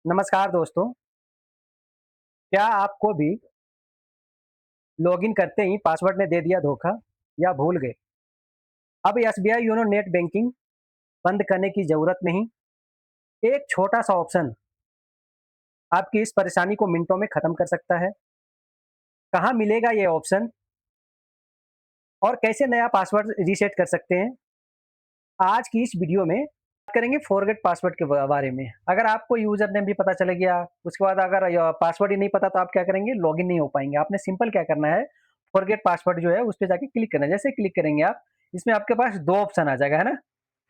नमस्कार दोस्तों, क्या आपको भी लॉगिन करते ही पासवर्ड ने दे दिया धोखा या भूल गए? अब एसबीआई योनो नेट बैंकिंग बंद करने की ज़रूरत नहीं, एक छोटा-सा ऑप्शन आपकी इस परेशानी को मिनटों में खत्म कर सकता है। कहाँ मिलेगा ये ऑप्शन और कैसे नया पासवर्ड रीसेट कर सकते हैं? आज की इस वीडियो में बात करेंगे फॉरगेट पासवर्ड के बारे में। अगर आपको यूज़र नेम भी पता चल गया, उसके बाद अगर पासवर्ड ही नहीं पता तो आप क्या करेंगे? लॉगिन नहीं हो पाएँगे। आपने सिंपल क्या करना है, फॉरगेट पासवर्ड जो है उस पे जाके क्लिक करना है। जैसे क्लिक करेंगे आप, इसमें आपके पास 2 ऑप्शन आ जाएगा, है ना?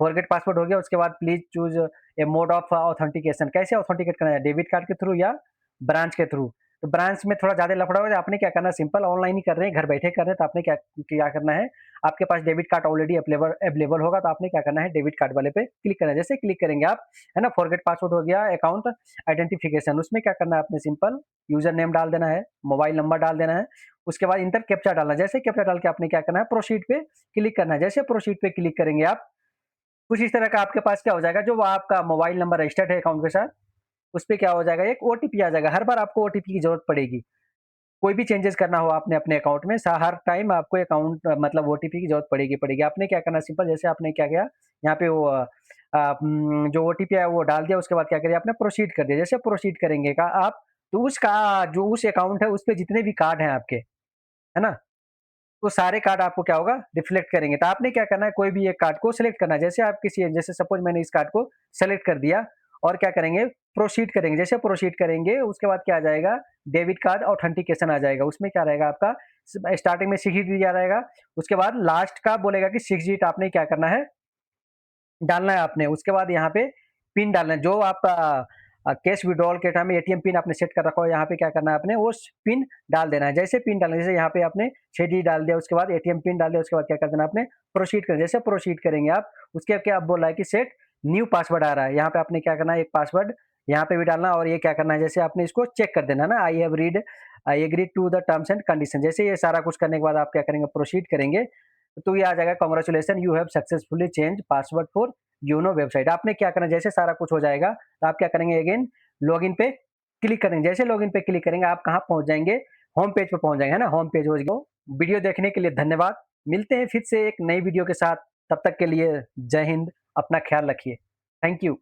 फॉरगेट पासवर्ड हो गया, उसके बाद please choose A mode of authentication, कैसे ऑथेंटिकेट करना है? डेबिट कार्ड के थ्रू या ब्रांच के थ्रू? तो ब्रांच में थोड़ा ज़्यादा लफड़ा हो जाए, आपने क्या करना है, सिंपल ऑनलाइन ही कर रहे हैं, घर बैठे कर रहे हैं, तो आपने क्या क्या करना है, आपके पास डेबिट कार्ड ऑलरेडी अवेलेबल होगा, तो आपने क्या करना है, डेबिट कार्ड वाले पे क्लिक करना है। जैसे क्लिक करेंगे आप, है ना, फॉरगेट पासवर्ड हो गया, अकाउंट आइडेंटिफिकेशन, उसमें क्या करना है, आपने सिंपल यूजर नेम डाल देना है, मोबाइल नंबर डाल देना है, उसके बाद इंटर कैप्चा डालना है। जैसे कैप्चा डाल के आपने क्या करना है, प्रोसीड पे क्लिक करना है। जैसे प्रोसीड पे क्लिक करेंगे आप, कुछ इस तरह का आपके पास क्या हो जाएगा, जो आपका मोबाइल नंबर रजिस्टर्ड है अकाउंट के साथ, उस पे क्या हो जाएगा, एक ओटीपी आ जाएगा। हर बार आपको ओटीपी की जरूरत पड़ेगी, कोई भी चेंजेस करना हो आपने अपने अकाउंट में, हर टाइम आपको अकाउंट मतलब ओटीपी की जरूरत पड़ेगी। आपने क्या करना, सिंपल जैसे आपने क्या किया, यहाँ पे वो जो ओटीपी है वो डाल दिया, उसके बाद क्या करिए, आपने प्रोसीड कर दिया। जैसे प्रोसीड करेंगे का आप, तो उसका जो उस अकाउंट है उस पे जितने भी कार्ड हैं आपके, है ना, तो सारे कार्ड आपको क्या होगा, रिफ्लेक्ट करेंगे। तो आपने क्या करना है, कोई भी एक कार्ड को सिलेक्ट करना है। जैसे आप किसी, जैसे सपोज मैंने इस कार्ड को सेलेक्ट कर दिया और क्या करेंगे, प्रोसीड करेंगे। जैसे प्रोसीड करेंगे उसके बाद क्या आ जाएगा, डेबिट कार्ड ऑथेंटिकेशन आ जाएगा। उसमें क्या रहेगा आपका, स्टार्टिंग में 6 डिजिट दिया रहेगा, उसके बाद लास्ट का बोलेगा कि 6 डिजिट आपने क्या करना है, डालना है आपने। उसके बाद यहाँ पे पिन डालना है, जो आपका कैश विड्रॉल के टाइम में एटीएम पिन आपने सेट कर रखा हो, यहाँ पे क्या करना है, आपने वो पिन डाल देना है। जैसे पिन डालना है, जैसे यहाँ पे आपने 6 डिजिट डाल दिया, उसके बाद एटीएम पिन डाल दिया, उसके बाद क्या कर देना आपने, प्रोसीड कर। जैसे प्रोसीड करेंगे आप, उसके क्या बोल रहा है कि सेट न्यू पासवर्ड आ रहा है। यहाँ पे आपने क्या करना है, एक पासवर्ड यहाँ पे भी डालना, और ये क्या करना है, जैसे आपने इसको चेक कर देना ना, I agree to the terms and condition. जैसे ये सारा कुछ करने के बाद आप क्या करेंगे, प्रोसीड करेंगे, तो ये आ जाएगा, congratulation you have successfully change password for YONO website. आपने क्या करना है, जैसे सारा कुछ हो जाएगा तो आप क्या करेंगे, अगेन लॉगिन पे क्लिक करेंगे। जैसे लॉगिन पे क्लिक करेंगे, आप कहाँ पहुंच जाएंगे, होम पेज पे पहुंच जाएंगे, है ना, होम पेज हो जाएगा। वीडियो देखने के लिए धन्यवाद। मिलते हैं फिर से एक नई वीडियो के साथ, तब तक के लिए जय हिंद, अपना ख्याल रखिए। Thank you.